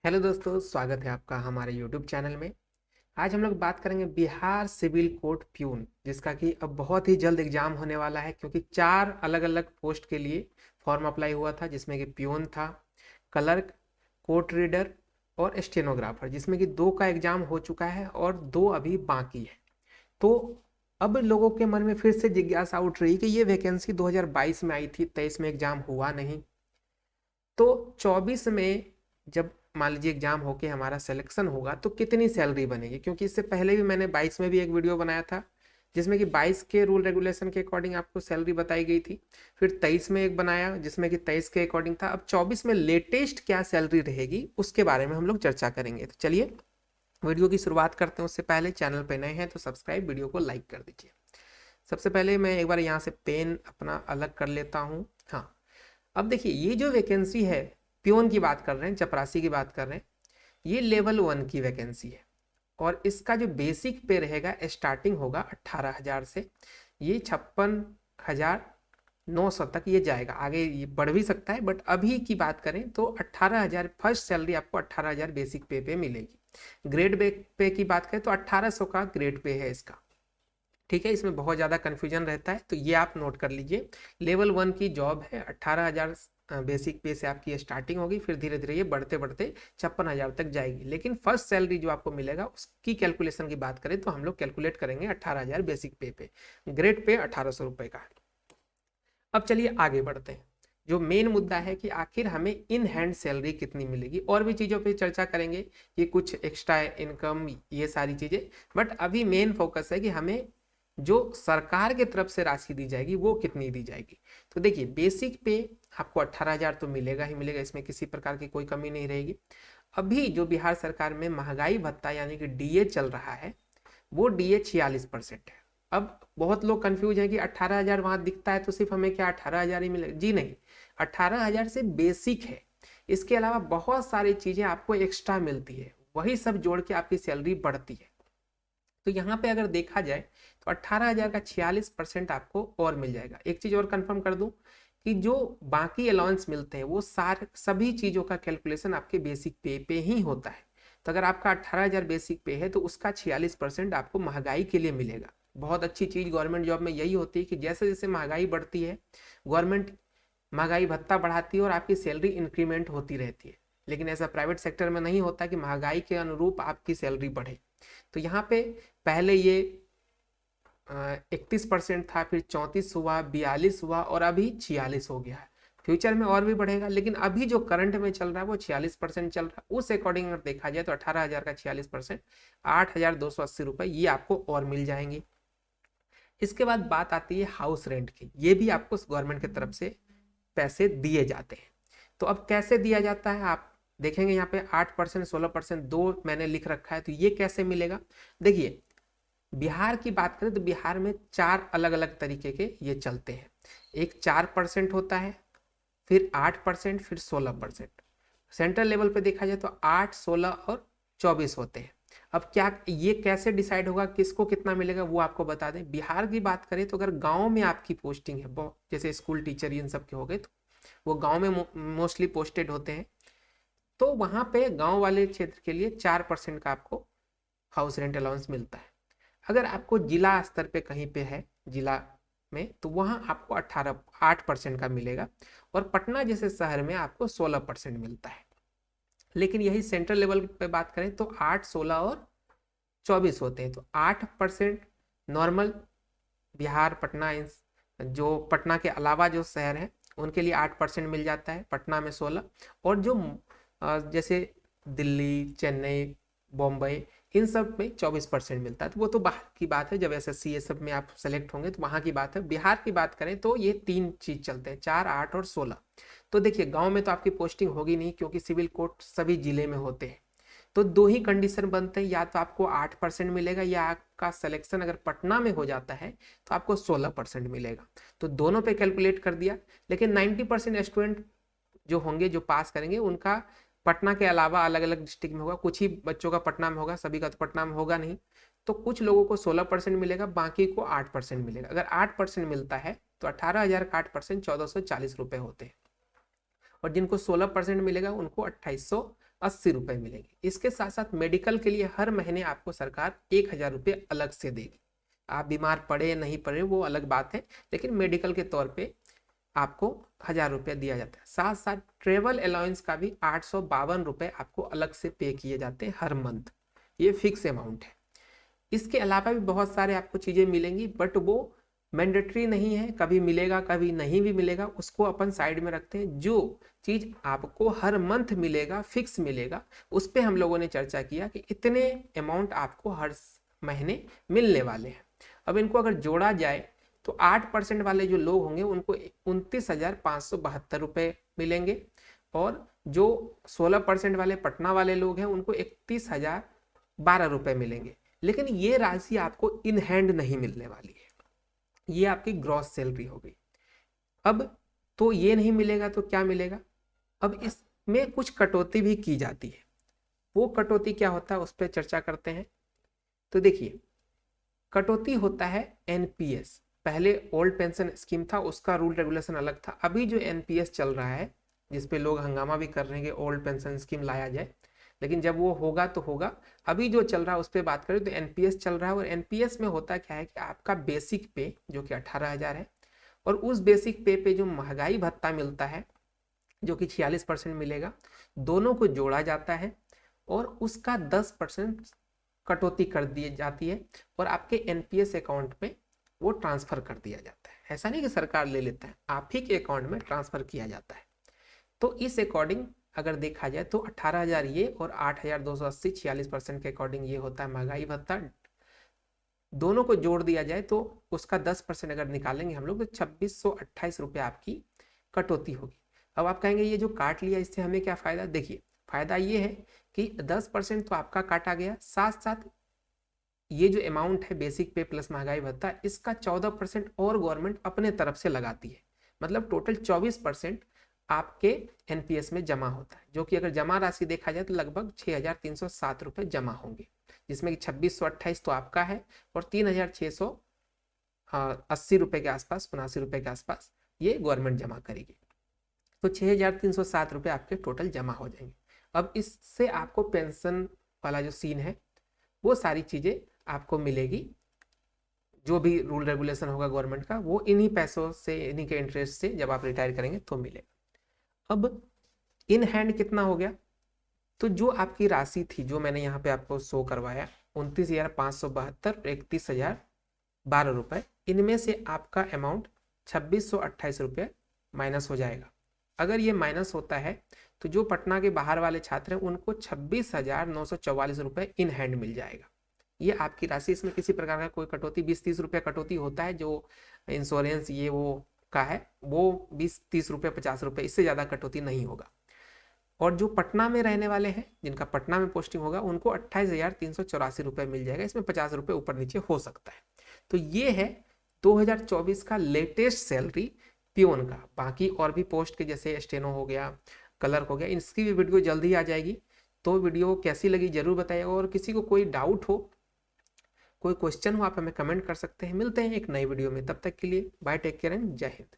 Hello दोस्तों, स्वागत है आपका हमारे यूट्यूब चैनल में। आज हम लोग बात करेंगे बिहार सिविल कोर्ट प्यून, जिसका कि अब बहुत ही जल्द एग्जाम होने वाला है, क्योंकि 4 अलग अलग पोस्ट के लिए फॉर्म अप्लाई हुआ था, जिसमें कि प्यून था, क्लर्क, कोर्ट रीडर और स्टेनोग्राफर, जिसमें कि 2 का एग्जाम हो चुका है और 2 अभी बाकी है। तो अब लोगों के मन में फिर से जिज्ञासा उठ रही कि ये वैकेंसी 2022 में आई थी, 23 में एग्जाम हुआ नहीं, तो 24 में जब मान लीजिए एग्जाम होके हमारा सिलेक्शन होगा तो कितनी सैलरी बनेगी। क्योंकि इससे पहले भी मैंने 22 में भी एक वीडियो बनाया था, जिसमें कि 22 के रूल रेगुलेशन के अकॉर्डिंग आपको सैलरी बताई गई थी। फिर 23 में एक बनाया जिसमें कि 23 के अकॉर्डिंग था। अब 24 में लेटेस्ट क्या सैलरी रहेगी उसके बारे में हम लोग चर्चा करेंगे। तो चलिए वीडियो की शुरुआत करते हैं। उससे पहले चैनल पर नए हैं तो सब्सक्राइब, वीडियो को लाइक कर दीजिए। सबसे पहले मैं एक बार यहाँ से पेन अपना अलग कर लेता हूँ। हाँ, अब देखिए ये जो वैकेंसी है, प्योन की बात कर रहे हैं, चपरासी की बात कर रहे हैं, ये लेवल 1 की वैकेंसी है। और इसका जो बेसिक पे रहेगा, स्टार्टिंग होगा 18,000 से, ये 56,900 तक ये जाएगा। आगे ये बढ़ भी सकता है, बट अभी की बात करें तो 18,000 फर्स्ट सैलरी आपको 18,000 बेसिक पे मिलेगी। ग्रेड पे की बात करें तो 1800 का ग्रेड पे है इसका। ठीक है, इसमें बहुत ज़्यादा कन्फ्यूजन रहता है, तो ये आप नोट कर लीजिए। लेवल 1 की जॉब है, 18,000 बेसिक पे से आपकी स्टार्टिंग होगी, फिर धीरे धीरे ये बढ़ते बढ़ते 56,000 तक जाएगी। लेकिन फर्स्ट सैलरी जो आपको मिलेगा उसकी कैलकुलेशन की बात करें तो हम लोग कैलकुलेट करेंगे 18,000 बेसिक पे ग्रेड पे 1800 रुपये का। अब चलिए आगे बढ़ते हैं। जो मेन मुद्दा है कि आखिर हमें इन हैंड सैलरी कितनी मिलेगी, और भी चीज़ों पे चर्चा करेंगे कि कुछ एक्स्ट्रा इनकम, ये सारी चीज़ें। बट अभी मेन फोकस है कि हमें जो सरकार की तरफ से राशि दी जाएगी वो कितनी दी जाएगी। तो देखिए बेसिक पे आपको 18,000 तो मिलेगा ही मिलेगा, इसमें किसी प्रकार की कोई कमी नहीं रहेगी। अभी जो बिहार सरकार में महंगाई भत्ता यानी कि डीए चल रहा है, वो डीए 46% है। अब बहुत लोग कंफ्यूज हैं कि 18,000 वहां दिखता है तो सिर्फ हमें क्या 18,000 ही मिलेगा? जी नहीं, 18,000 से बेसिक है। इसके अलावा बहुत सारी चीजें आपको एक्स्ट्रा मिलती है, वही सब जोड़ के आपकी सैलरी बढ़ती है। तो यहाँ पे अगर देखा जाए तो 18,000 का 46% आपको और मिल जाएगा। एक चीज और कंफर्म कर दूं कि जो बाकी अलाउंस मिलते हैं वो सभी चीजों का कैलकुलेशन आपके बेसिक पे ही होता है। तो अगर आपका 18,000 बेसिक पे है तो उसका 46% आपको महंगाई के लिए मिलेगा। बहुत अच्छी चीज गवर्नमेंट जॉब में यही होती है कि जैसे जैसे महंगाई बढ़ती है, गवर्नमेंट महंगाई भत्ता बढ़ाती है और आपकी सैलरी इंक्रीमेंट होती रहती है। लेकिन ऐसा प्राइवेट सेक्टर में नहीं होता कि महंगाई के अनुरूप आपकी सैलरी बढ़े। तो यहाँ पे पहले ये 31% था, फिर 34 हुआ, 42 हुआ और अभी 46 हो गया है। फ्यूचर में और भी बढ़ेगा, लेकिन अभी जो करंट में चल रहा है वो 46% चल रहा है। उस अकॉर्डिंग अगर देखा जाए तो 18,000 का 46% 8,280 रुपये ये आपको और मिल जाएंगे। इसके बाद बात आती है हाउस रेंट की। ये भी आपको गवर्नमेंट की तरफ से पैसे दिए जाते हैं। तो अब कैसे दिया जाता है आप देखेंगे, यहाँ पे 8%, 16%, दो मैंने लिख रखा है। तो ये कैसे मिलेगा? देखिए बिहार की बात करें तो बिहार में 4 अलग अलग तरीके के ये चलते हैं। एक 4% होता है, फिर 8%, फिर 16%। सेंट्रल लेवल पे देखा जाए तो 8, 16 और 24 होते हैं। अब क्या ये कैसे डिसाइड होगा किसको कितना मिलेगा, वो आपको बता दें। बिहार की बात करें तो अगर गांव में आपकी पोस्टिंग है, जैसे स्कूल टीचर इन सब के हो गए, तो वो गांव में मोस्टली पोस्टेड होते हैं। तो वहां पे गांव वाले क्षेत्र के लिए 4% का आपको हाउस रेंट अलाउंस मिलता है। अगर आपको जिला स्तर पे कहीं पे है जिला में, तो वहां आपको 8% का मिलेगा। और पटना जैसे शहर में आपको 16% मिलता है। लेकिन यही सेंट्रल लेवल पे बात करें तो 8, 16 और 24 होते हैं। तो 8% नॉर्मल बिहार, पटना, जो पटना के अलावा जो शहर हैं उनके लिए 8% मिल जाता है, पटना में 16। और जो जैसे दिल्ली, चेन्नई, बॉम्बई, इन सब में 24% मिलता है। तो वो तो बाहर की बात है, जब एसएससी ये सब में आप सेलेक्ट होंगे तो वहाँ की बात है। बिहार की बात करें तो ये 3 चीज चलते हैं, 4, 8 और 16। तो देखिए गांव में तो आपकी पोस्टिंग होगी नहीं, क्योंकि सिविल कोर्ट सभी जिले में होते हैं। तो 2 ही कंडीशन बनते हैं, या तो आपको 8% मिलेगा, या आपका सिलेक्शन अगर पटना में हो जाता है तो आपको 16% मिलेगा। तो दोनों पे कैलकुलेट कर दिया। लेकिन 90% स्टूडेंट जो होंगे, जो पास करेंगे, उनका पटना के अलावा अलग अलग डिस्ट्रिक्ट में होगा। कुछ ही बच्चों का पटना में होगा, सभी का तो पटना में होगा नहीं। तो कुछ लोगों को 16% मिलेगा, बाकी को 8% मिलेगा। अगर 8% मिलता है तो 18,000 का 8% 1,440 रुपये होते हैं। और जिनको 16% मिलेगा उनको 80 रुपए मिलेंगे। इसके साथ साथ मेडिकल के लिए हर महीने आपको सरकार 1000 रुपये अलग से देगी। आप बीमार पड़े नहीं पड़े वो अलग बात है, लेकिन मेडिकल के तौर पे आपको 1000 रुपया दिया जाता है। साथ साथ ट्रेवल अलाउंस का भी 852 रुपये आपको अलग से पे किए जाते हैं हर मंथ। ये फिक्स अमाउंट है। इसके अलावा भी बहुत सारे आपको चीज़ें मिलेंगी, बट वो मैंडेटरी नहीं है, कभी मिलेगा कभी नहीं भी मिलेगा, उसको अपन साइड में रखते हैं। जो चीज़ आपको हर मंथ मिलेगा, फिक्स मिलेगा, उस पर हम लोगों ने चर्चा किया कि इतने अमाउंट आपको हर महीने मिलने वाले हैं। अब इनको अगर जोड़ा जाए तो 8% वाले जो लोग होंगे उनको 29,572 रुपये मिलेंगे, और जो 16% वाले पटना वाले लोग हैं उनको 31,012 रुपये मिलेंगे। लेकिन ये राशि आपको इन हैंड नहीं मिलने वाली है, ये आपकी ग्रॉस सैलरी हो गई। अब तो ये नहीं मिलेगा तो क्या मिलेगा? अब इसमें कुछ कटौती भी की जाती है। वो कटौती क्या होता है उस पर चर्चा करते हैं। तो देखिए, कटौती होता है एनपीएस। पहले ओल्ड पेंशन स्कीम था, उसका रूल रेगुलेशन अलग था। अभी जो एनपीएस चल रहा है, जिसपे लोग हंगामा भी कर रहे हैं कि ओल्ड पेंशन स्कीम लाया जाए, लेकिन जब वो होगा तो होगा। अभी जो चल रहा है उस पर बात करें तो एनपीएस चल रहा है, और एनपीएस में होता क्या है कि आपका बेसिक पे जो कि 18,000 है, और उस बेसिक पे पे जो महंगाई भत्ता मिलता है जो कि 46% मिलेगा, दोनों को जोड़ा जाता है और उसका 10% कटौती कर दी जाती है और आपके एनपीएस अकाउंट में वो ट्रांसफर कर दिया जाता है। ऐसा नहीं कि सरकार ले लेता है, आप ही के अकाउंट में ट्रांसफर किया जाता है। तो इस अकॉर्डिंग अगर देखा जाए तो 18,000 ये और 8,280 46% के अकॉर्डिंग ये होता है महंगाई भत्ता। दोनों को जोड़ दिया जाए तो उसका 10% अगर निकालेंगे हम लोग तो 2,628 रुपये आपकी कटौती होगी। अब आप कहेंगे ये जो काट लिया इससे हमें क्या फ़ायदा? देखिए, फ़ायदा ये है कि 10% तो आपका काटा गया, साथ साथ ये जो अमाउंट है बेसिक पे प्लस महंगाई भत्ता, इसका 14% और गवर्नमेंट अपने तरफ से लगाती है। मतलब टोटल 24% आपके एनपीएस में जमा होता है, जो कि अगर जमा राशि देखा जाए तो लगभग 6,307 रुपये जमा होंगे, जिसमें कि 2,628 तो आपका है और 3,680 रुपये के आसपास, 79 रुपये के आसपास ये गवर्नमेंट जमा करेगी। तो 6,307 रुपये आपके टोटल जमा हो जाएंगे। अब इससे आपको पेंशन वाला जो सीन है वो सारी चीज़ें आपको मिलेगी। जो भी रूल रेगुलेशन होगा गवर्नमेंट का वो इन्हीं पैसों से, इन्हीं के इंटरेस्ट से जब आप रिटायर करेंगे तो मिलेगा। अब इन हैंड कितना हो गया? तो जो आपकी राशि थी जो मैंने यहाँ पे आपको शो करवाया 29,572 और 31,012 रुपये, इनमें से आपका अमाउंट 2,628 रुपये माइनस हो जाएगा। अगर ये माइनस होता है तो जो पटना के बाहर वाले छात्र हैं उनको 26,944 रुपये इन हैंड मिल जाएगा। ये आपकी राशि, इसमें किसी प्रकार का कोई कटौती 20-30 रुपये कटौती होता है जो इंश्योरेंस ये वो का है, वो 20-30 रुपये 50 रुपये, इससे ज़्यादा कटौती नहीं होगा। और जो पटना में रहने वाले हैं जिनका पटना में पोस्टिंग होगा उनको 28,384 रुपये मिल जाएगा, इसमें 50 रुपये ऊपर नीचे हो सकता है। तो ये है 2024 का लेटेस्ट सैलरी पियोन का। बाकी और भी पोस्ट के जैसे स्टेनो हो गया, क्लर्क हो गया, इसकी भी वीडियो जल्दी आ जाएगी। तो वीडियो कैसी लगी जरूर बताइएगा, और किसी को कोई डाउट हो, कोई क्वेश्चन हो, आप हमें कमेंट कर सकते हैं। मिलते हैं एक नई वीडियो में, तब तक के लिए बाय, टेक केयर एंड जय हिंद।